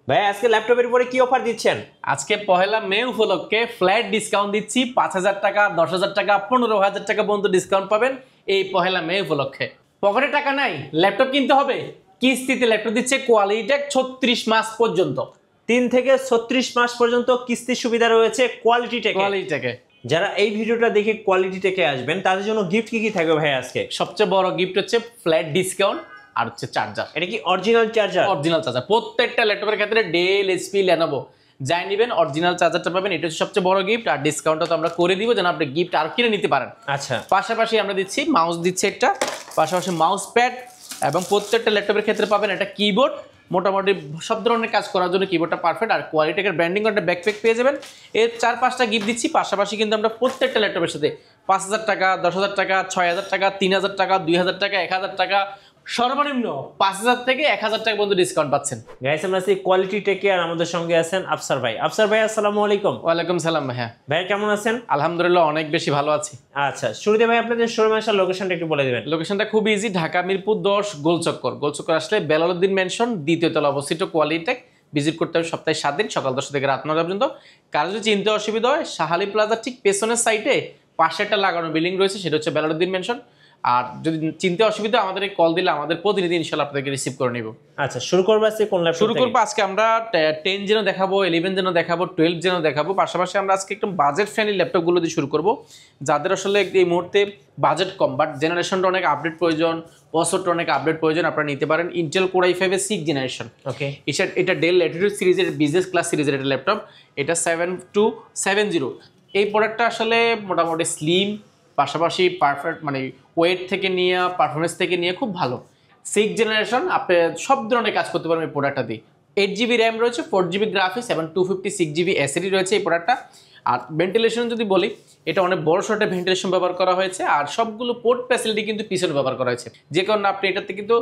ভাই আজকে ল্যাপটপের উপরে কি অফার দিচ্ছেন? আজকে পহেলা মে উপলক্ষে ফ্ল্যাট ডিসকাউন্ট দিচ্ছি। 5,000 টাকা, 10,000 টাকা, 15,000 টাকা পর্যন্ত ডিসকাউন্ট পাবেন এই পহেলা মে উপলক্ষে। পকেটে টাকা নাই, ল্যাপটপ কিনতে হবে, কিস্তিতে ল্যাপটপ দিচ্ছে কোয়ালিটেক 36 মাস পর্যন্ত। 3 থেকে 36 মাস পর্যন্ত কিস্তির সুবিধা রয়েছে কোয়ালিটেকে। যারা এই ভিডিওটা দেখে কোয়ালিটি টেকে আসবেন তাদের জন্য গিফট কি থাকবে ভাই আজকে? সবচেয়ে বড় গিফট হচ্ছে ফ্ল্যাট ডিসকাউন্ট আর হচ্ছে চার্জার। এটা কি অরিজিনাল চার্জার? অরিজিনাল চার্জার প্রত্যেকটা ল্যাপটপের ক্ষেত্রে ডেল, এইচপি, লেনোভো যাই নেবেন অরিজিনাল চার্জারটা পাবেন। এটা হচ্ছে সবচেয়ে বড় গিফট। আর ডিসকাউন্টটা তো আমরা করে দিব যেন আপনি গিফট আর কিনে নিতে পারেন। আচ্ছা, পাশাপাশি আমরা দিচ্ছি মাউস, দিচ্ছে একটা, পাশাপাশি মাউস প্যাড, এবং প্রত্যেকটা ল্যাপটপের ক্ষেত্রে পাবেন একটা কিবোর্ড। মোটামুটি সব ধরনের কাজ করার জন্য কিবোর্ডটা পারফেক্ট। আর কোয়ালিটেকের ব্র্যান্ডিং একটা ব্যাকপ্যাক পেয়ে যাবেন। এর 4-5টা গিফট দিচ্ছি। পাশাপাশি কিন্তু আমরা প্রত্যেকটা ল্যাপটপের সাথে 5,000 টাকা, 10,000 টাকা, 6,000 টাকা, 3,000 টাকা, 2,000 টাকা, 1,000 টাকা, সর্বনিম্ন 5,000 থেকে 1,000 টাকা পর্যন্ত ডিসকাউন্ট পাচ্ছেন। গাইস আমরা আছি কোয়ালিটি টেকে আর আমাদের সঙ্গে আছেন আফসার ভাই। আফসার ভাই আসসালামু আলাইকুম। ওয়ালাইকুম সালাম ভাইয়া। ভাই কেমন আছেন? আলহামদুলিল্লাহ অনেক বেশি ভালো আছি। আচ্ছা, শুরুতে ভাই আপনাদের শোরুমে আসার লোকেশনটা একটু বলে দিবেন। লোকেশনটা খুব ইজি, ঢাকা মিরপুর 10 গোলচক্কর। গোলচক্কর আসলে বেলালউদ্দিন মেনশন দ্বিতীয় তলা অবস্থিত কোয়ালিটেক। ভিজিট করতে হবে সপ্তাহে 7 দিন, সকাল 10টা থেকে রাত 9টা পর্যন্ত। কারো যদি চিনতে অসুবিধা হয়, শাহালি প্লাজার ঠিক পেছনের সাইডে পাশে একটা লাগানো বিল্ডিং রয়েছে, সেটা হচ্ছে বেলালউদ্দিন মেনশন। আর যদি চিনতে অসুবিধা আমাদের কল দিলে আমাদের প্রতিনিধি ইনশাআল্লাহ আপনাদেরকে রিসিভ করে নিব। আচ্ছা, শুরু করব আজকে কোন ল্যাপটপ শুরু করবো আজকে আমরা 10 যেন দেখাবো, 11 যেন দেখাবো, 12 যেন দেখাবো। পাশাপাশি আমরা আজকে একটু বাজেট ফ্রেন্ডলি ল্যাপটপগুলো দিয়ে শুরু করব, যাদের আসলে এই মুহূর্তে বাজেট কম বাট জেনারেশনটা অনেক আপডেট প্রয়োজন, প্রসেসরটা অনেক আপডেট প্রয়োজন। আপনারা নিতে পারেন ইন্টেল কোর i5 এর 6 জেনারেশন। ওকে, এটা ডেল ল্যাটিটিউড সিরিজের বিজনেস ক্লাস সিরিজের একটা ল্যাপটপ। এটা 7270। এই প্রোডাক্টটা আসলে মোটামুটি স্লিম, পাশাপাশি পারফেক্ট, মানে ওয়েট থেকে নিয়ে পারফরমেন্স থেকে নিয়ে খুব ভালো। 6 জেনারেশন, আপনি সব ধরনের কাজ করতে পারবেন এই প্রোডাক্টটা দিয়ে। 8GB র্যাম রয়েছে, 4GB গ্রাফিক্স এবং 256GB এসএসডি রয়েছে এই প্রোডাক্টটা। আর ভেন্টিলেশন যদি বলি, এটা অনেক বড় শর্টে ভেন্টিলেশন ব্যবহার করা হয়েছে। আর সবগুলো পোর্ট ফ্যাসিলিটি কিন্তু পিছনে ব্যবহার করা হয়েছে, যে কারণে আপনি এটাতে কিন্তু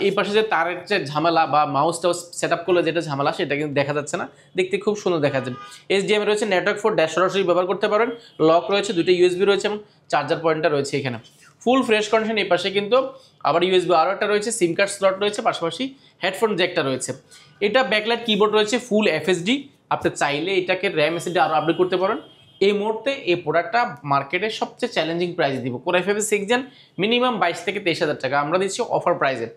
এই পাশে যে তারের যে ঝামেলা বা মাউসটা সেট আপ করলে যেটা ঝামেলা সেটা কিন্তু দেখা যাচ্ছে না, দেখতে খুব সুন্দর দেখা যাবে। HDMI রয়েছে, নেটওয়ার্ক 4 ড্যাশ সরাসরি ব্যবহার করতে পারেন, লক রয়েছে, দুটো USB রয়েছে এবং চার্জার পয়েন্টটা রয়েছে এখানে। ফুল ফ্রেশ কন্ডিশন। এই পাশে কিন্তু আবার USB আরও একটা রয়েছে, সিম কার্ড স্লট রয়েছে, পাশাপাশি হেডফোন জ্যাকটা রয়েছে। এটা ব্যাকলাইট কিবোর্ড রয়েছে, ফুল FSD। আপনি চাইলে এটাকে র্যাম এসএসডি আরও আপডেট করতে পারেন। এই মুহূর্তে এই প্রোডাক্টটা মার্কেটের সবচেয়ে চ্যালেঞ্জিং প্রাইস দিব। কোর i5 6 জেন মিনিমাম 22 থেকে 23,000 টাকা, আমরা দিচ্ছি অফার প্রাইসে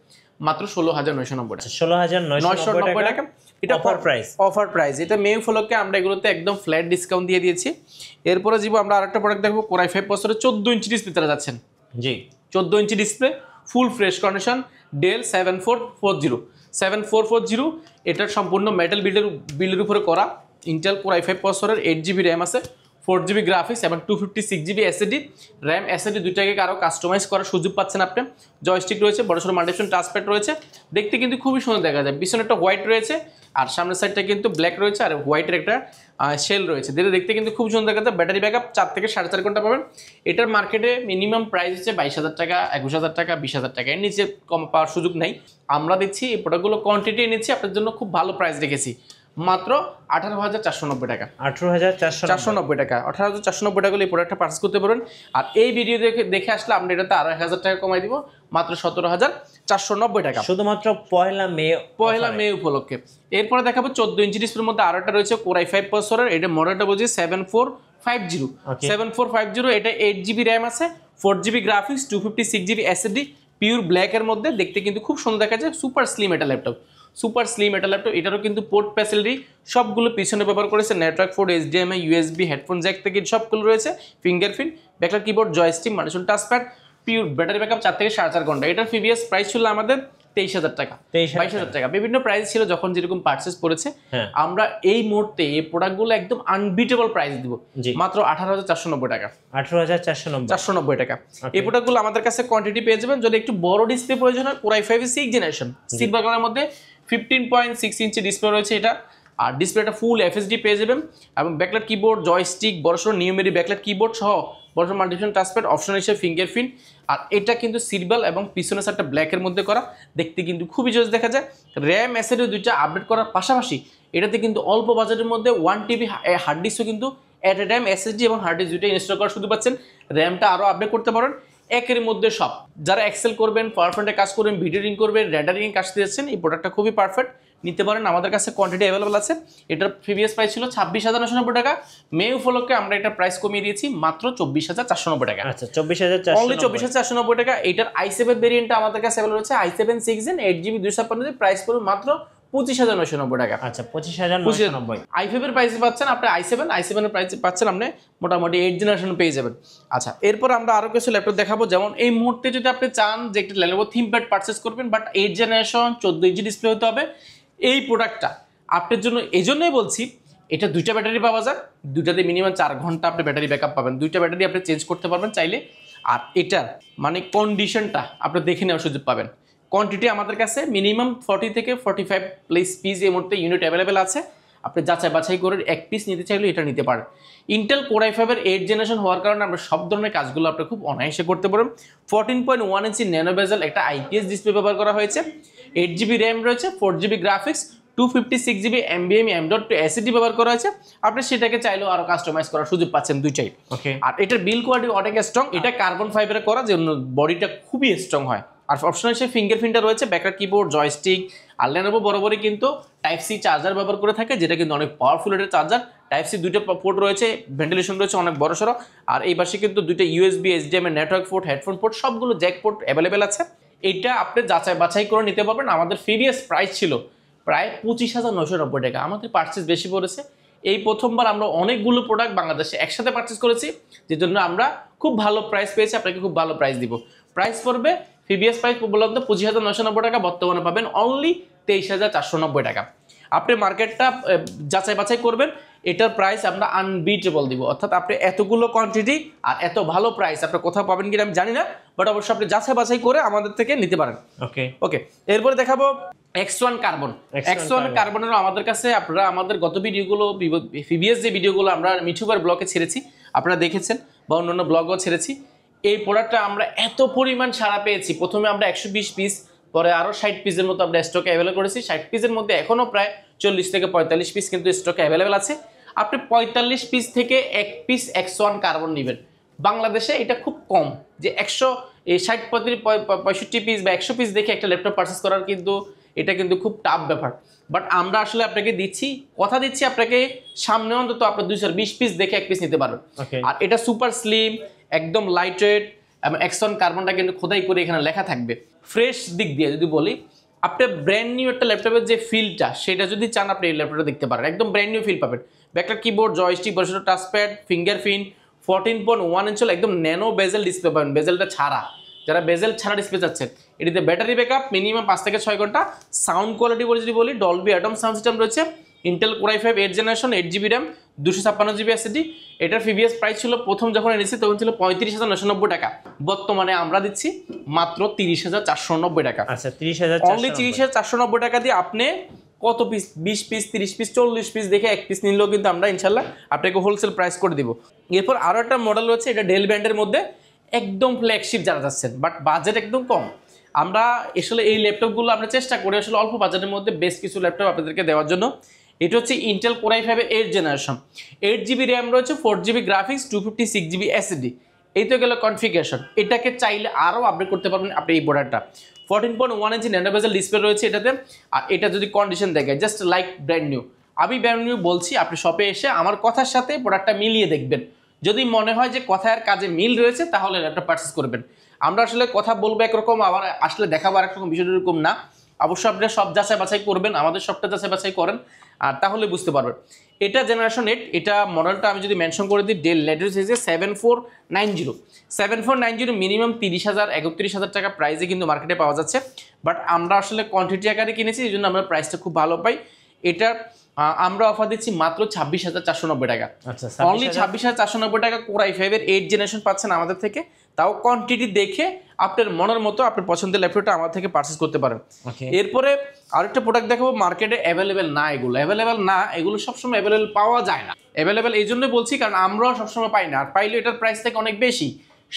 মাত্র 16,990 টাকা। 16,990 টাকা এটা অফার প্রাইস। অফার প্রাইস এটা মে উপলক্ষে আমরা এগুলোতে একদম ফ্ল্যাট ডিসকাউন্ট দিয়ে দিয়েছি। এরপরে জীব আমরা আরেকটা প্রোডাক্ট দেখবো, কোর i5 প্রসেসরে 14 ইঞ্চি ডিসপ্লে তারা যাচ্ছেন। জি, 14 inch display, full fresh condition, Dell 7440। এটার সম্পূর্ণ মেটাল বিল্ডের উপরে করা। ইন্টেল কোর i5 প্রসেসরের 8GB র্যাম আছে, 4GB গ্রাফিক্স এবং 256GB এসএসডি। র্যাম এসএসডি দুইটাকে আরও কাস্টমাইজ করার সুযোগ পাচ্ছেন আপনি। জয়স্টিক রয়েছে, বড় সড়ো মাল্টিফাংশন টাচপ্যাড রয়েছে, দেখতে কিন্তু খুবই সুন্দর দেখা যায়। পিছনে একটা হোয়াইট রয়েছে আর সামনের সাইডটা কিন্তু ব্ল্যাক রয়েছে আর হোয়াইটের একটা শেল রয়েছে, যেটা দেখতে কিন্তু খুব সুন্দর দেখা যায়। ব্যাটারি ব্যাকআপ 4 থেকে 4.5 ঘন্টা পাবেন। এটার মার্কেটে মিনিমাম প্রাইস হচ্ছে 22,000 টাকা, 21,000 টাকা, 20,000 টাকা, এর নিচে কম পাওয়ার সুযোগ নেই। আমরা দিচ্ছি এই প্রোডাক্টগুলো কোয়ান্টিটি এনেছি আপনার জন্য, খুব ভালো প্রাইস রেখেছি, মাত্র 18,490 টাকা। 18,490 টাকা, 18,490 টাকা এই প্রোডাক্টটা পারচেস করতে পারবেন। আর এই ভিডিও দেখে আসলে আমরা এটাতে আরো 1,000 টাকা কমাই দিব, মাত্র 17,490 টাকা, শুধুমাত্র পয়লা মে উপলক্ষে। এরপরে দেখাবো 14 ইঞ্চি ডিসপ্লের মধ্যে আরো একটা রয়েছে, কোর i5 প্রসেসরের। এটা মডেলটা বলছি 7450। এটা 8GB র্যাম আছে, 4GB graphics, 256GB SSD, pure ব্ল্যাকের মধ্যে, দেখতে কিন্তু খুব সুন্দর দেখা যায়। সুপার স্লিম এটা ল্যাপটপ, এটারও কিন্তু পোর্ট ফ্যাসিলিটি সবগুলো পিছনে ব্যবহার করেছে। Network 4, HDMI, USB, headphone Jack থেকে সবগুলো রয়েছে, fingerprint, backlight keyboard, joystick, multifunction touchpad, pure battery backup 4 থেকে 4.5 ঘন্টা। এটার প্রিভিয়াস প্রাইস ছিল আমাদের 23,000 টাকা, 22,000 টাকা, বিভিন্ন প্রাইস ছিল যখন যেরকম পারচেস করেছে। আমরা এই মুহূর্তে এই প্রোডাক্টগুলো একদম আনবিটেবল প্রাইস দিব, মাত্র 18,490 টাকা। 18,490 টাকা। এই প্রোডাক্টগুলো আমাদের কাছে কোয়ান্টিটি পেয়ে যাবেন। যদি একটু বড় ডিসপ্লে প্রয়োজন হয়, কোর i5 6 জেনারেশন সিলভার কালারের মধ্যে 15.6 ইঞ্চি ডিসপ্লে রয়েছে এটা। আর ডিসপ্লেটা ফুল FSD পেয়ে যাবেন এবং ব্যাকলাইট কিবোর্ড, জয়স্টিক, বড়সড় নিউমেরিক ব্যাকলাইট কিবোর্ড সহ বড়সড় মাল্টিফাংশন টাচপ্যাড, অপশন হিসেবে ফিঙ্গারপ্রিন্ট। আর এটা কিন্তু সিলভার এবং পিছনের সাইডটা ব্ল্যাকের মধ্যে করা, দেখতে কিন্তু খুবই জোস দেখা যায়। র্যাম এসএসডি দুইটা আপডেট করার পাশাপাশি এটাতে কিন্তু অল্প বাজেটের মধ্যে 1TB হার্ড ডিস্কও কিন্তু অ্যাট এ টাইম এসএসডি এবং হার্ড ডিস্ক দুইটা ইনস্টল করার সুযোগ পাচ্ছেন। র্যামটা আরও আপডেট করতে পারেন। একের মধ্যে সব, যারা এক্সেল করবেন, পাওয়ার পয়েন্টে কাজ করবেন, ভিডিও এডিটিং করবেন, রেন্ডারিং কাজ দিচ্ছেন, এই প্রোডাক্টটা খুবই পারফেক্ট। নিতে পারেন, আমাদের কাছে কোয়ান্টিটি অ্যাভেলেবল আছে। এটার প্রিভিয়াস প্রাইস ছিল 26,990 টাকা, মে উপলক্ষে আমরা এটা প্রাইস কমিয়ে দিয়েছি মাত্র 24,490 টাকা। আচ্ছা 24,490 অনলি 24,490 টাকা। এটার i7 ভেরিয়েন্টটা আমাদের কাছে অ্যাভেলেবল আছে, i7 6 8GB 256 প্রাইস পড়বে মাত্র 25,990 টাকা। আচ্ছা 25,990। i5 এর প্রাইস পাচ্ছেন আপনি i7 এর প্রাইস পাচ্ছেন আপনি মোটামুটি 8 জেনারেশন পেয়ে যাবেন। আচ্ছা এরপর আমরা আরো কিছু ল্যাপটপ দেখাবো, যেমন এই মুহূর্তে যদি আপনি চান যে একটা Lenovo ThinkPad পারচেজ করবেন, বাট 8 জেনারেশন 14 ইঞ্চি ডিসপ্লে হতে হবে, এই প্রোডাক্টটা আপনার জন্য। এই জন্যই বলছি এটা দুইটা ব্যাটারি পাওয়া যায়, দুইটাতে মিনিমাম 4 ঘন্টা আপনি ব্যাটারি ব্যাকআপ পাবেন, দুইটা ব্যাটারি আপনি চেঞ্জ করতে পারবেন চাইলে। আর এটার মানে কন্ডিশনটা আপনি দেখে নেওয়ার সুযোগ পাবেন। কোয়ান্টিটি আমাদের কাছে মিনিমাম 40 থেকে 45 প্লাস পিস এই মুহূর্তে ইউনিট অ্যাভেলেবেল আছে, আপনি যাচাই বাছাই করে এক পিস নিতে চাইলে এটা নিতে পারেন। ইন্টেল Core i5 এর 8 জেনারেশন হওয়ার কারণে আমরা সব ধরনের কাজগুলো আপনি খুব অনায়াসে করতে পারেন। 14.1 ইঞ্চি ন্যানো বেজেল একটা IPS ডিসপ্লে ব্যবহার করা হয়েছে, 8GB র্যাম রয়েছে, 4GB graphics, 256GB NVMe M.2 SSD ব্যবহার করা হয়েছে। আপনি সেটাকে চাইলেও আরো কাস্টমাইজ করার সুযোগ পাচ্ছেন দুইটাই। ওকে। আর এটার বিল্ড কোয়ালিটি অনেক স্ট্রং, এটা কার্বন ফাইবারে করা, যে বডিটা খুবই স্ট্রং হয়। আর অপশনাল সে ফিঙ্গারপ্রিন্টটা রয়েছে, ব্যাকলাইট কিবোর্ড, জয়স্টিক। আর Lenovo বরাবরই কিন্তু Type-C চার্জার ব্যবহার করে থাকে, যেটা কিন্তু অনেক পাওয়ারফুল একটা চার্জার। Type-C দুইটা পোর্ট রয়েছে, ভেন্টিলেশন রয়েছে অনেক বড় সড়ো। আর এই পাশে কিন্তু দুইটা USB HDMI network port, headphone port, সবগুলো জ্যাক পোর্ট অ্যাভেলেবেল আছে। এটা আপনি যাচাই বাছাই করে নিতে পারবেন। আমাদের প্রিভিয়াস প্রাইস ছিল প্রায় 25,990 টাকা, আমাদের পার্চেস বেশি পড়েছে। এই প্রথমবার আমরা অনেকগুলো প্রোডাক্ট বাংলাদেশে একসাথে পারচেস করেছি, যে জন্য আমরা খুব ভালো প্রাইস পেয়েছি, আপনাকে খুব ভালো প্রাইস দিব। প্রাইস পড়বে প্রিভিয়াস প্রাইস বললাম তো 25,990 টাকা, বর্তমানে পাবেন অনলি 23,490 টাকা। আপনি মার্কেটটা যাচাই বাছাই করবেন, এটার প্রাইস আমরা আনবিটেবল দিব। অর্থাৎ আপনি এতগুলো কোয়ান্টিটি আর এত ভালো প্রাইস আপনি কোথাও পাবেন কিনা আমি জানি না, বাট অবশ্যই আপনি যাচাই বাছাই করে আমাদের থেকে নিতে পারেন। ওকে ওকে। এরপরে দেখাবো X1 কার্বন। X1 কার্বনের আমাদের কাছে আপনারা আমাদের গত ভিডিওগুলো, প্রিভিয়াস যে ভিডিওগুলো আমরা মিঠুবার ব্লগে ছেড়েছি আপনারা দেখেছেন, বা অন্যান্য ব্লগও ছেড়েছি। এই প্রোডাক্টটা আমরা এত পরিমাণ সাড়া পেয়েছি, প্রথমে আমরা 120 পিস, পরে আরও 60 পিসের মতো আমরা স্টকে অ্যাভেলেবল করেছি। 60 পিসের মধ্যে এখনও প্রায় 40 থেকে 45 পিস কিন্তু স্টকে অ্যাভেলেবল আছে। আপনি 45 পিস থেকে এক পিস X1 কার্বন নেবেন। বাংলাদেশে এটা খুব কম যে 65 পিস বা 100 পিস দেখে একটা ল্যাপটপ পারচেস করার, কিন্তু এটা কিন্তু খুব টাফ ব্যাপার। বাট আমরা আসলে আপনাকে দিচ্ছি, কথা দিচ্ছি আপনাকে, সামনে অন্তত আপনার 220 পিস দেখে এক পিস নিতে পারবেন। আর এটা সুপার স্লিম, একদম লাইট ওয়েট, এবং X1 কার্বনটা কিন্তু খোদাই করে এখানে লেখা থাকবে। ফ্রেশ দিক দিয়ে যদি বলি, আপনি ব্র্যান্ড নিউ একটা ল্যাপটপের যে ফিলটা, সেটা যদি চান আপনি এই ল্যাপটপটা দেখতে পারেন, একদম ব্র্যান্ড নিউ ফিল পাবেন। ব্যাকলাইট কিবোর্ড, জয়স্টিক, বড় ছোট টাচপ্যাড, ফিঙ্গারপ্রিন্ট, 14.1 ইঞ্চ একদম ন্যানো বেজেল ডিসপ্লে পাবেন, বেজেলটা ছাড়া। যারা বেজেল ছাড়া ডিসপ্লে চাচ্ছেন, এটিতে ব্যাটারি ব্যাকআপ মিনিমাম 5 থেকে 6 ঘন্টা। সাউন্ড কোয়ালিটি বলে যদি বলি, ডলবি অ্যাটম সাউন্ড সিস্টেম রয়েছে, Intel Core i5 8 generation, 8GB RAM, 256GB SSD। এটার প্রিভিয়াস প্রাইস ছিল প্রথম যখন এনেছি তখন ছিল 35,990 টাকা, বর্তমানে আমরা দিচ্ছি মাত্র 30,490 টাকা। আচ্ছা 30,490, অনলি 30,490 টাকা দিয়ে আপনি কত পিস, 20 পিস, 30 পিস, 40 পিস দেখে এক পিস নিলেও কিন্তু আমরা ইনশাল্লাহ আপনাকে হোলসেল প্রাইস করে দিব। এরপর আরও একটা মডেল রয়েছে, এটা ডেল ব্র্যান্ডের মধ্যে একদম ফ্ল্যাগশিপ যারা যাচ্ছেন, বাট বাজেট একদম কম। আমরা আসলে এই ল্যাপটপগুলো আমরা চেষ্টা করি আসলে অল্প বাজেটের মধ্যে বেশ কিছু ল্যাপটপ আপনাদেরকে দেওয়ার জন্য। এটা হচ্ছে Intel Core i5 8 generation, 8GB RAM রয়েছে, 4GB গ্রাফিক্স, 256GB SSD। এই তো গেল কনফিগারেশন। এটাকে চাইলে আরও আপডেট করতে পারবেন আপনি এই প্রোডাক্টটা। 14.1 ইঞ্চি ন্যানো বেজেল ডিসপ্লে রয়েছে এটাতে। আর এটা যদি কন্ডিশন দেখে জাস্ট লাইক ব্র্যান্ড নিউ, আমি ব্র্যান্ড নিউ বলছি, আপনি শপে এসে আমার কথার সাথে প্রোডাক্টটা মিলিয়ে দেখবেন। যদি মনে হয় যে কথার কাজে মিল রয়েছে, তাহলে ল্যাপটপ পারচেস করবেন। আমরা আসলে কথা বলবো একরকম, আবার আসলে দেখাবো একরকম, বিষয়টা এরকম না। অবশ্যই আপনারা সব যাচাই বাছাই করবেন, আমাদের সবটা যাচাই বাছাই করেন, আর তাহলে বুঝতে পারবেন। এটা জেনারেশন 8, এটা মডেলটা আমি যদি মেনশন করে দিই, ডেল লেটেস্ট হয়েছে 7490 মিনিমাম 30,000 31,000 টাকা প্রাইসে কিন্তু মার্কেটে পাওয়া যাচ্ছে। বাট আমরা আসলে কোয়ান্টিটি আকারে কিনেছি, এই জন্য আমরা প্রাইসটা খুব ভালো পাই। এটার আমরা অফার দিচ্ছি মাত্র 26,490 টাকা। আচ্ছা অনলি 26,490 টাকা Core i5 এর 8 জেনারেশন পাচ্ছেন আমাদের থেকে, তাও কোয়ান্টিটি দেখে আপনার মনের মতো আপনার পছন্দের ল্যাপটপটা আমাদের থেকে পারচেস করতে পারেন। এরপরে আরেকটা প্রোডাক্ট দেখাবো, মার্কেটে অ্যাভেলেবেল না, এগুলো সবসময় অ্যাভেলেবেল পাওয়া যায় না। অ্যাভেলেবেল এই জন্যই বলছি কারণ আমরাও সবসময় পাই না, আর পাইলে এটার প্রাইস থেকে অনেক বেশি।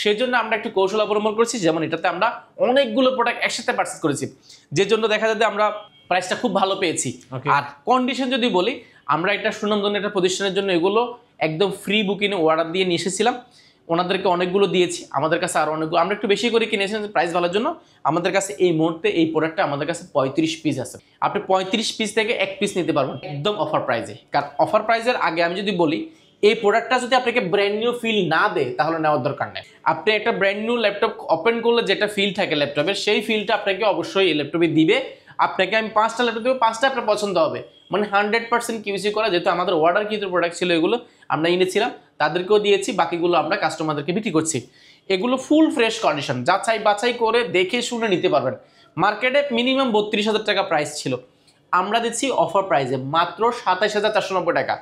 সেজন্য আমরা একটু কৌশল অবলম্বন করছি, যেমন এটাতে আমরা অনেকগুলো প্রোডাক্ট একসাথে পারচেস করেছি, যে জন্য দেখা যাচ্ছে আমরা প্রাইসটা খুব ভালো পেয়েছি। আর কন্ডিশন যদি বলি, আমরা এটা সুনামধন্য একটা প্রতিষ্ঠানের জন্য এগুলো একদম ফ্রি বুকিংয়ে অর্ডার দিয়ে নিয়ে এসেছিলাম। ওনাদেরকে অনেকগুলো দিয়েছি, আমাদের কাছে আরও অনেকগুলো, আমরা একটু বেশি করে কিনেছেন প্রাইস ভালোর জন্য। আমাদের কাছে এই মুহূর্তে এই প্রোডাক্টটা আমাদের কাছে 35 পিস আছে। আপনি 35 পিস থেকে 1 পিস নিতে পারবেন একদম অফার প্রাইসে। কারণ অফার প্রাইসের আগে আমি যদি বলি, এই প্রোডাক্টটা যদি আপনাকে ব্র্যান্ড নিউ ফিল না দেয় তাহলে নেওয়ার দরকার নেই। আপনি একটা ব্র্যান্ড নিউ ল্যাপটপ ওপেন করলে যেটা ফিল থাকে ল্যাপটপের, সেই ফিলটা আপনাকে অবশ্যই এই ল্যাপটপে দিবে। আপনাকে আমি 5টা ল্যাপটপ দেবো, 5টা আপনার পছন্দ হবে, মানে 100% কিউসি করা। যেহেতু আমাদের অর্ডার কিন্তু প্রোডাক্ট ছিল, এগুলো আমরা এনেছিলাম, তাদেরকেও দিয়েছি, বাকিগুলো আমরা কাস্টমারদেরকে বিক্রি করছি। এগুলো ফুল ফ্রেশ কন্ডিশন, যাচাই বাছাই করে দেখে শুনে নিতে পারবেন। মার্কেটে মিনিমাম 32,000 টাকা প্রাইস ছিল, আমরা দিচ্ছি অফার প্রাইসে মাত্র 27,490 টাকা।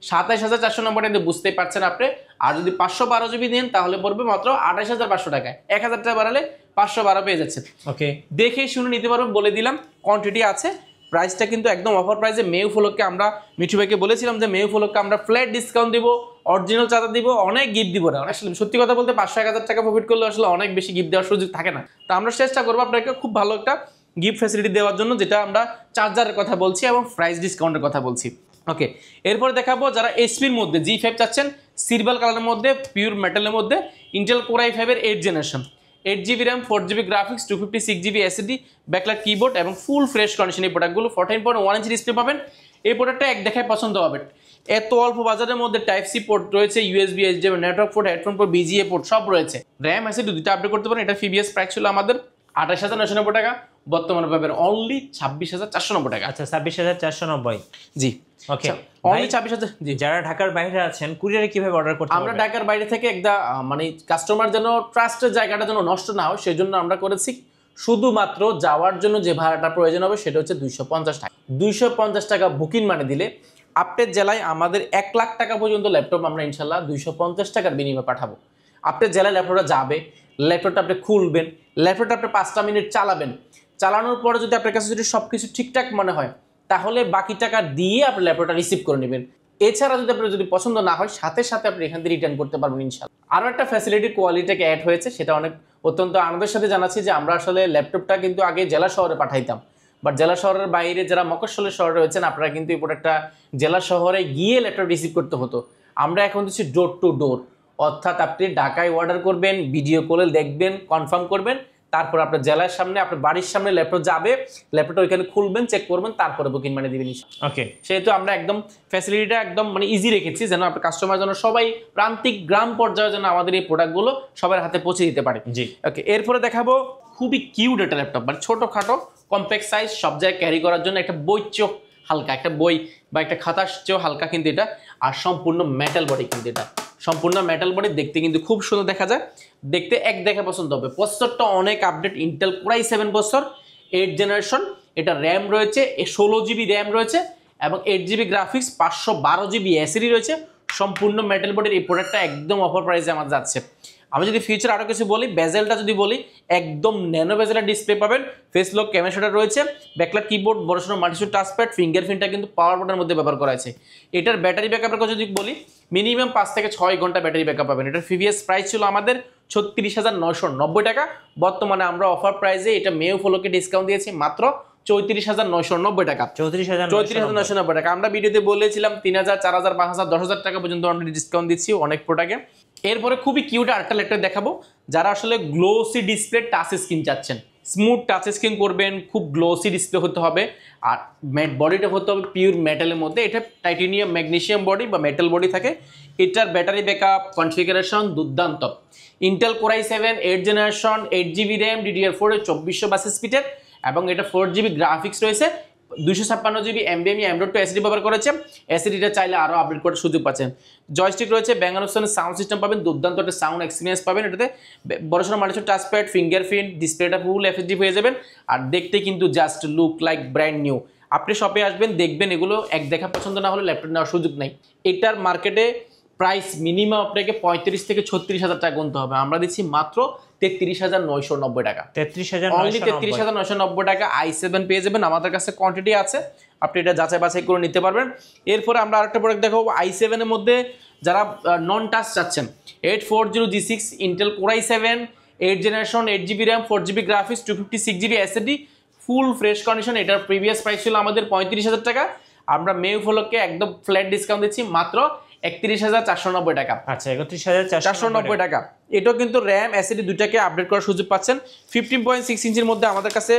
27,490 টাকা বুঝতেই পারছেন আপনি। আর যদি 512 জিবি নেন তাহলে পড়বে মাত্র 28,500 টাকায়। 1,000 টাকা বাড়ালে 512 পেয়ে যাচ্ছেন। ওকে, দেখে শুনে নিতে পারবেন, বলে দিলাম কোয়ান্টিটি আছে। প্রাইসটা কিন্তু একদম অফার প্রাইসে। মে উপলক্ষে আমরা মিঠু ভাইকে বলেছিলাম যে মে উপলক্ষে আমরা ফ্ল্যাট ডিসকাউন্ট দিব, অরিজিনাল চার্জার দিব, অনেক গিফট দিব না। আসলে সত্যি কথা বলতে 500-1,000 টাকা প্রফিট করলে আসলে অনেক বেশি গিফট দেওয়ার সুযোগ থাকে না। তো আমরা চেষ্টা করবো আপনাকে খুব ভালো একটা গিফট ফ্যাসিলিটি দেওয়ার জন্য, যেটা আমরা চার্জারের কথা বলছি এবং প্রাইস ডিসকাউন্টের কথা বলছি। ওকে, এরপর দেখাবো যারা এইচপির মধ্যে G5 চাচ্ছেন, সিলভার কালারের মধ্যে, পিওর মেটালের মধ্যে, ইন্টেল কোর i5 এর 8th generation, 8GB RAM, 4GB graphics, 256GB SSD, backlight keyboard এবং ফুল ফ্রেশ কন্ডিশন। এই প্রোডাক্টগুলো 14.1 ইঞ্চি ডিসপ্লে পাবেন। এই প্রোডাক্টটা এক দেখায় পছন্দ হবে। এত অল্প বাজারের মধ্যে টাইপ সি পোর্ট রয়েছে, USB, HDMI, network port, headphone port, BGA port সব রয়েছে। র্যাম এসএসডি দুটো আপডেট করতে পারেন। এটা প্রিভিয়াস প্রাইস ছিল আমাদের 28,990 টাকা, বর্তমানে পাবেন অনলি 26,490 টাকা। আচ্ছা, 26,490। জি, ওকে, অনলি 26,000। জি, যারা ঢাকার বাইরে আছেন কুরিয়ারে কিভাবে অর্ডার করতে আমরা পারবেন? ঢাকার বাইরে থেকে একটা মানে কাস্টমার যেন ট্রাস্টের জায়গাটা যেন নষ্ট না হয় সেজন্য আমরা করেছি শুধুমাত্র যাওয়ার জন্য যে ভাড়াটা প্রয়োজন হবে সেটা হচ্ছে 250 টাকা। 250 টাকা বুকিং মানে দিলে আপনার জেলায় আমাদের 1 লাখ টাকা পর্যন্ত ল্যাপটপ আমরা ইনশাল্লাহ 250 টাকার বিনিময়ে পাঠাবো। আপনার জেলায় ল্যাপটপটা যাবে, ল্যাপটপটা আপনি খুলবেন, ল্যাপটপটা আপনি 5টা মিনিট চালাবেন, চালানোর পরে যদি আপনার কাছে যদি সব কিছু ঠিকঠাক মনে হয় তাহলে বাকি টাকা দিয়ে আপনি ল্যাপটপটা রিসিভ করে নেবেন। এছাড়া যদি আপনার যদি পছন্দ না হয় সাথে সাথে আপনি এখান থেকে রিটার্ন করতে পারবেন ইনশাআল্লাহ। আরও একটা ফ্যাসিলিটি কোয়ালিটিকে অ্যাড হয়েছে, সেটা অনেক অত্যন্ত আনন্দের সাথে জানাচ্ছি যে আমরা আসলে ল্যাপটপটা কিন্তু আগে জেলা শহরে পাঠাইতাম, বাট জেলা শহরের বাইরে যারা মফস্বলের শহরে রয়েছেন আপনারা কিন্তু এই প্রোডাক্টটা জেলা শহরে গিয়ে ল্যাপটপ রিসিভ করতে হতো। আমরা এখন দিচ্ছি ডোর টু ডোর, অর্থাৎ আপনি ঢাকায় অর্ডার করবেন, ভিডিও কলে দেখবেন, কনফার্ম করবেন, তারপর আপনার জেলার সামনে আপনার বাড়ির সামনে ল্যাপটপ যাবে, ল্যাপটপটা ওইখানে খুলবেন, চেক করবেন, তারপরে বুকিং মানে দিবেন। ওকে, সেহেতু আমরা একদম ফ্যাসিলিটিটা একদম মানে ইজি রেখেছি যেন আপনার কাস্টমার যেন সবাই প্রান্তিক গ্রাম পর্যায়ে যেন আমাদের এই প্রোডাক্টগুলো সবার হাতে পৌঁছে দিতে পারে। জি, ওকে, এরপরে দেখাবো খুবই কিউট একটা ল্যাপটপ, মানে ছোটোখাটো কম্প্যাক্ট সাইজ, সব জায়গায় ক্যারি করার জন্য, একটা বই চোখ হালকা, একটা বই বা একটা খাতার চেয়েও হালকা কিন্তু এটা, আর সম্পূর্ণ মেটাল বডি কিন্তু এটা, সম্পূর্ণ মেটাল বডি, দেখতে কিন্তু খুব সুন্দর দেখা যায়, দেখতে এক দেখে পছন্দ হবে। প্রসেসরটা অনেক update, Intel core i7 processor, 8th generation, এটা র্যাম রয়েছে 16GB র্যাম রয়েছে এবং 8GB গ্রাফিক্স, 512GB এসএসডি রয়েছে, সম্পূর্ণ মেটাল বডির এই প্রোডাক্টটা একদম অফার প্রাইসে আমার যাচ্ছে। আমি যদি ফিচার আরও কিছু বলি, বেজেলটা যদি বলি একদম ন্যানো বেজেলের ডিসপ্লে পাবেন, ফেস লক ক্যামেরা রয়েছে, ব্যাকলাইট কিবোর্ড, বড়সড় মাল্টিস্যুট টাচপ্যাড, ফিঙ্গারপ্রিন্টটা কিন্তু পাওয়ার বাটনের মধ্যে ব্যবহার করা আছে। এটার ব্যাটারি ব্যাকআপের কথা যদি বলি মিনিমাম 5 থেকে 6 ঘন্টা ব্যাটারি ব্যাকআপ পাবেন। এটার প্রিভিয়াস প্রাইস ছিল আমাদের 36,990 টাকা, বর্তমানে আমরা অফার প্রাইসে এটা মে উপলক্ষে ডিসকাউন্ট দিয়েছি মাত্র 34,990 টাকা। 34,990 টাকা। আমরা ভিডিওতে বলেছিলাম 3,000, 4,000, 5,000, 10,000 টাকা পর্যন্ত আমরা ডিসকাউন্ট দিচ্ছি অনেক প্রোডাক্টে। এরপরে খুবই কিউট আরেকটা ল্যাপটপ দেখাবো, যারা আসলে গ্লোসি ডিসপ্লে টাচ স্ক্রিন চাচ্ছেন, স্মুথ টাচ স্ক্রিন করবেন, খুব গ্লোসি ডিসপ্লে হতে হবে, আর বডিটা হতে হবে পিওর মেটালের মধ্যে। এটা টাইটেনিয়াম ম্যাগনেসিয়াম বডি বা মেটাল বডি থাকে। এটার ব্যাটারি ব্যাকআপ কনফিগারেশন দুর্দান্ত। Intel core i7 8th generation, 8GB RAM, DDR4 2422 স্পিডের এবং এটা 4GB গ্রাফিক্স রয়েছে, 256GB NVMe M.2 এসএসডি ব্যবহার করেছে। এসএসডিটা চাইলে আরও আপডেট করার সুযোগ পাচ্ছেন। জয়স্টিক রয়েছে, ব্যাং অপশনের সাউন্ড সিস্টেম পাবেন, দুর্দান্ত একটা সাউন্ড এক্সপিরিয়েন্স পাবেন। এটাতে বড়সড় মাল্টিস্যুট টাচপ্যাড, ফিঙ্গারপ্রিন্ট, ডিসপ্লেটা ফুল এফএসডি হয়ে যাবেন, আর দেখতে কিন্তু just look like brand new. আপনি শপে আসবেন, দেখবেন, এগুলো এক দেখা পছন্দ না হলে ল্যাপটপ নেওয়ার সুযোগ নাই। এটার মার্কেটে প্রাইস মিনিমাম আপনাকে 35 থেকে 36,000 টাকা গুনতে হবে, আমরা দিচ্ছি মাত্র 33,990 টাকা। 33,990 টাকা i7 পেয়ে যাবেন। আমাদের কাছে কোয়ান্টিটি আছে, আপনি এটা যাচাই বাছাই করে নিতে পারবেন। এরপরে আমরা আরেকটা প্রোডাক্ট দেখাবো i7 এর মধ্যে, যারা নন টাচ চাচ্ছেন, 840G6 Intel core i7 8th generation, 8GB RAM, 4GB graphics, 256GB SSD, ফুল ফ্রেশ কন্ডিশন। এটার প্রিভিয়াস প্রাইস ছিল আমাদের 35,000 টাকা, আমরা মে উপলক্ষে একদম ফ্ল্যাট ডিসকাউন্ট দিচ্ছি মাত্র 31,490 টাকা। আচ্ছা 31,490 টাকা। এটাও কিন্তু র্যাম এসএসডি দুইটাকে আপডেট করার সুযোগ পাচ্ছেন। 15.6 ইঞ্চির মধ্যে আমাদের কাছে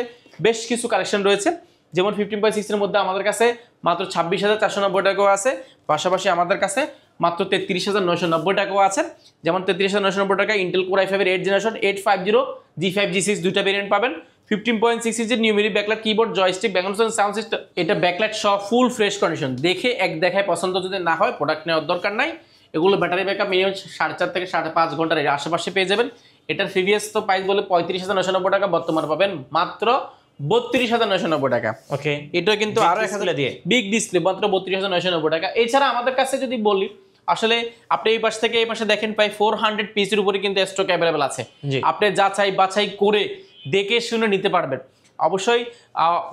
বেশ কিছু কালেকশন রয়েছে, যেমন 15.6 এর মধ্যে আমাদের কাছে মাত্র 26,490 টাকাও আছে, পাশাপাশি আমাদের কাছে মাত্র 33,990 টাকাও আছে। যেমন 33,990 টাকা ইন্টেল কোর i5 এর 8 জেনারেশন 850 G5 G6 দুইটা ভেরিয়েন্ট পাবেন। 15.6 ইঞ্চির numeric backlight keyboard joystick background sound system, এটা ব্যাকলাইট সহ ফুল ফ্রেশ কন্ডিশন। দেখে এক দেখায় পছন্দ যদি না হয় প্রোডাক্ট নেওয়ার দরকার নাই। এগুলো ব্যাটারি ব্যাকআপ মিনিমাম 4.5 থেকে 5.5 ঘন্টার আশেপাশে পেয়ে যাবেন। এটার প্রিভিয়াস তো প্রাইস বলে 35,990 টাকা, বর্তমানে পাবেন মাত্র 32,990 টাকা। ওকে, এটা কিন্তু আরো 1000 দিয়ে বিগ ডিসপ্লে, মাত্র 32,990 টাকা। এছাড়া আমাদের কাছে যদি বলি, আসলে আপনি এই পাশ থেকে এই পাশে দেখেন প্রায় 400 পিসের উপরে কিন্তু স্টক অ্যাভেলেবল আছে। আপনি যাচাই বাছাই করে দেখে শুনে নিতে পারবেন। অবশ্যই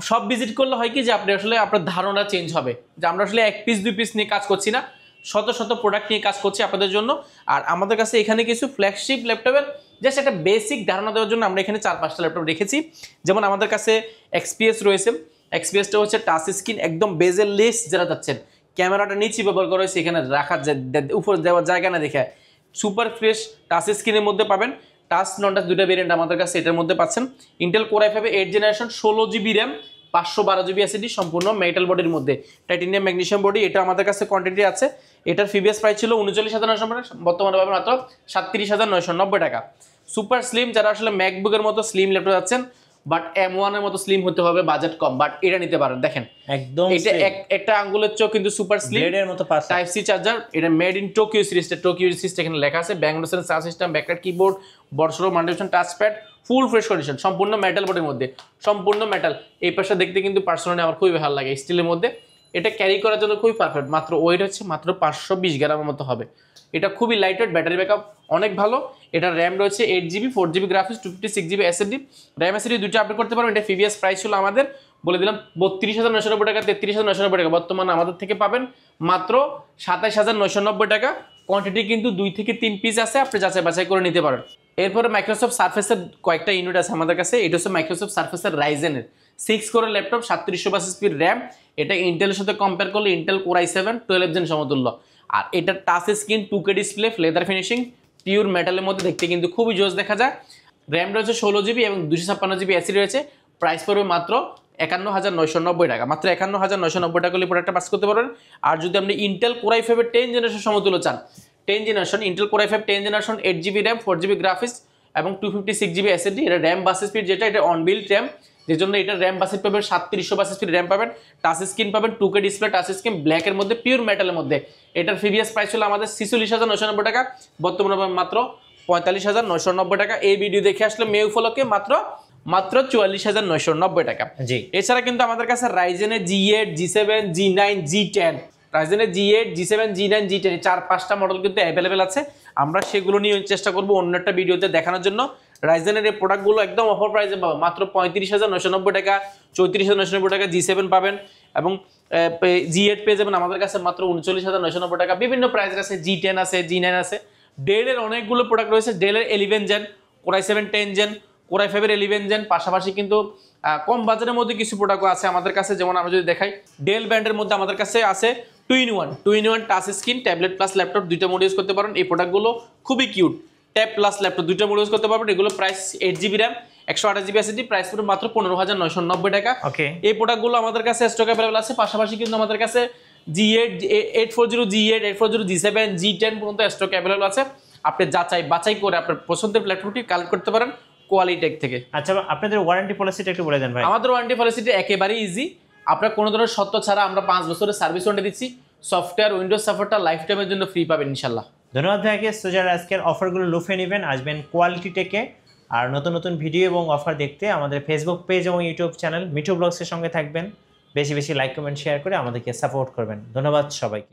সব ভিজিট করলে হয় কি যে আপনি আসলে আপনার ধারণা চেঞ্জ হবে যে আমরা আসলে 1 পিস 2 পিস নিয়ে কাজ করছি না, শত শত প্রোডাক্ট নিয়ে কাজ করছি আপনাদের জন্য। আর আমাদের কাছে এখানে কিছু ফ্ল্যাগশিপ ল্যাপটপের জাস্ট একটা বেসিক ধারণা দেওয়ার জন্য আমরা এখানে 4-5টা ল্যাপটপ রেখেছি। যেমন আমাদের কাছে এক্সপিএস রয়েছে, এক্সপিএসটা হচ্ছে টাচ স্ক্রিন, একদম বেজেল লেস যারা যাচ্ছেন, ক্যামেরাটা নিচে ব্যবহার করা হয়েছে, এখানে রাখার উপর দেওয়ার জায়গা না দেখে সুপার ফ্রেশ টাচ স্ক্রিনের মধ্যে পাবেন। টাচ নন টাচ দুটো ভেরিয়েন্ট আমাদের কাছে এটার মধ্যে পাচ্ছেন। Intel core i5 8 generation 16 GB RAM 512 GB SSD, সম্পূর্ণ মেটাল বডির মধ্যে, টাইটেনিয়াম ম্যাগনেসিয়াম বডি। এটা আমাদের কাছে কোয়ান্টিটি আছে। এটার প্রিভিয়াস প্রাইস ছিল 39,990 টাকা, বর্তমানে পাবেন মাত্র 37,990 টাকা। সুপার স্লিম, যারা আসলে ম্যাকবুকের মতো স্লিম ল্যাপটপ যাচ্ছেন বাট M1 এর মতো স্লিম হতে হবে, বাজেট কম, বাট এটা নিতে পারেন। দেখেন একদম এটা একটা আঙ্গুলের চোখ কিন্তু সুপার স্লিম, ব্লেডের মতো পাস, টাইপ সি চার্জার। এটা মেড ইন টোকিও সিরিজটা, টোকিও সিরিজ এখানে লেখা আছে। ব্যাংলোসের সাউন্ড সিস্টেম, ব্যাকলাইট কিবোর্ড, বড়সড় মাল্টিফাংশন টাচপ্যাড, ফুল ফ্রেশ কন্ডিশন, সম্পূর্ণ মেটাল বডির মধ্যে, সম্পূর্ণ মেটাল। এই পাশটা দেখতে কিন্তু পার্সোনালি আমার খুবই ভালো লাগে, স্টিলের মধ্যে। এটা ক্যারি করার জন্য খুবই পারফেক্ট। মাত্র ওয়েট হচ্ছে মাত্র 520 গ্রামের মতো হবে। এটা খুবই লাইট ওয়েট, ব্যাটারি ব্যাকআপ অনেক ভালো। এটা র্যাম রয়েছে 8GB 4GB graphics 256GB SSD, RAM SSD দুটো আপডেট করতে পারবেন। এটা প্রিভিয়াস প্রাইস ছিল আমাদের বলে দিলাম 32,990 টাকা, 33,990 টাকা, বর্তমানে আমাদের থেকে পাবেন মাত্র 27,990 টাকা। কোয়ান্টিটি কিন্তু 2 থেকে 3 পিস আছে, আপনি যাচাই বাছাই করে নিতে পারেন। এরপরে মাইক্রোসফট সার্ফেসের কয়েকটা ইউনিট আছে আমাদের কাছে। এটা হচ্ছে মাইক্রোসফট সার্ফেসের রাইজেনের 6 কোরের ল্যাপটপ, 3720 র্যাম। এটা ইন্টেলের সাথে কম্পেয়ার করলে ইন্টেল কোর i7 12 জেন সমতুল্য। আর এটা touch screen 2K display, leather finishing, pure মেটালের মধ্যে, দেখতে কিন্তু খুবই জোস দেখা যায়। র্যাম রয়েছে 16GB এবং 256GB এসএসডি রয়েছে। প্রাইস পড়বে মাত্র 51,990 টাকা, মাত্র 51,990 টাকা হলে প্রোডাক্টটা পাস করতে পারবেন। আর যদি আপনি ইন্টেল কোর i5 এর 10 জেনারেশন সমতুল্য চান, 10 generation Intel core i5 10 generation 8GB RAM 4GB graphics এবং 256GB এসএসডি, এটা র্যাম বাস স্পিড যেটা, এটা অন বিল্ড র্যাম, যে জন্য এটা র্যাম বাস স্পিড পাবেন 3700 বাস স্পিড র্যাম পাবেন। টাচ স্ক্রিন পাবেন 2K ডিসপ্লে, টাচ স্ক্রিন ব্ল্যাকের মধ্যে, পিওর মেটালের মধ্যে। এটার প্রিভিয়াস প্রাইস ছিল আমাদের 46,990 টাকা, বর্তমানে পাবেন মাত্র 45,990 টাকা। এই ভিডিও দেখে আসলে মে উপলক্ষে মাত্র 44,990 টাকা। এছাড়া কিন্তু আমাদের কাছে রাইজেনের G8 G7 G9 G10, রাইজেনের G8 G7 G9 G10 4-5টা model কিন্তু অ্যাভেলেবেল আছে। আমরা সেগুলো নিয়ে চেষ্টা করবো অন্য একটা ভিডিওতে দেখানোর জন্য। রাইজেনের এই প্রোডাক্টগুলো একদম অফার প্রাইসে পাবেন, মাত্র 35,990 টাকা, 34,990 টাকা G7 পাবেন এবং G8 পেয়ে যাবেন আমাদের কাছে মাত্র 39,990 টাকা। বিভিন্ন প্রাইসের আছে, G10 আছে, G9 আছে। ডেলের অনেকগুলো প্রোডাক্ট রয়েছে, ডেলের 11 gen, core i7 10 gen, core i5 এর 11 জেন, পাশাপাশি কিন্তু কম বাজারের মধ্যে কিছু প্রোডাক্টও আছে আমাদের কাছে। যেমন আমরা যদি দেখাই, ডেল ব্র্যান্ডের মধ্যে আমাদের কাছে আছে 2-in-1 touch screen, tablet plus laptop দুইটা মোড ইউজ করতে পারেন। এই প্রোডাক্টগুলো খুবই কিউট, ট্যাব প্লাস ল্যাপটপ দুইটা মোড ইউজ করতে পারবেন। এগুলো price 8GB RAM 128GB SSD, price পড়বে মাত্র 15,990 টাকা। এই প্রোডাক্টগুলো আমাদের কাছে স্টক অ্যাভেলেবল আছে। পাশাপাশি কিন্তু আমাদের কাছে G8 840 G8 840 G7 G10 পর্যন্ত স্টক অ্যাভেলেবল আছে। আপনি যাচাই বাছাই করে আপনার পছন্দের প্ল্যাটফর্মটি কালেক্ট করতে পারেন কোয়ালিটেক থেকে। আচ্ছা, আপনাদের ওয়ারেন্টি পলিসিটা একটু বলে দেন ভাই। আমাদের ওয়ারেন্টি পলিসিটা একেবারে ইজি। আপনার কোনো ধরনের সত্য ছাড়া আমরা 5 বছরের সার্ভিস ওয়ারেন্টি দিচ্ছি। সফটওয়্যার উইন্ডোজ সাপোর্টটা লাইফ টাইমের জন্য ফ্রি পাবেন ইনশাআল্লাহ। ধন্যবাদ ভাইকে। সো যারা আজকের অফারগুলো লুফে নেবেন, আসবেন কোয়ালিটি টেকে। আর নতুন নতুন ভিডিও এবং অফার দেখতে আমাদের ফেসবুক পেজ এবং ইউটিউব চ্যানেল মিঠু ব্লগসের সঙ্গে থাকবেন। বেশি বেশি লাইক কমেন্ট শেয়ার করে আমাদেরকে সাপোর্ট করবেন। ধন্যবাদ সবাইকে।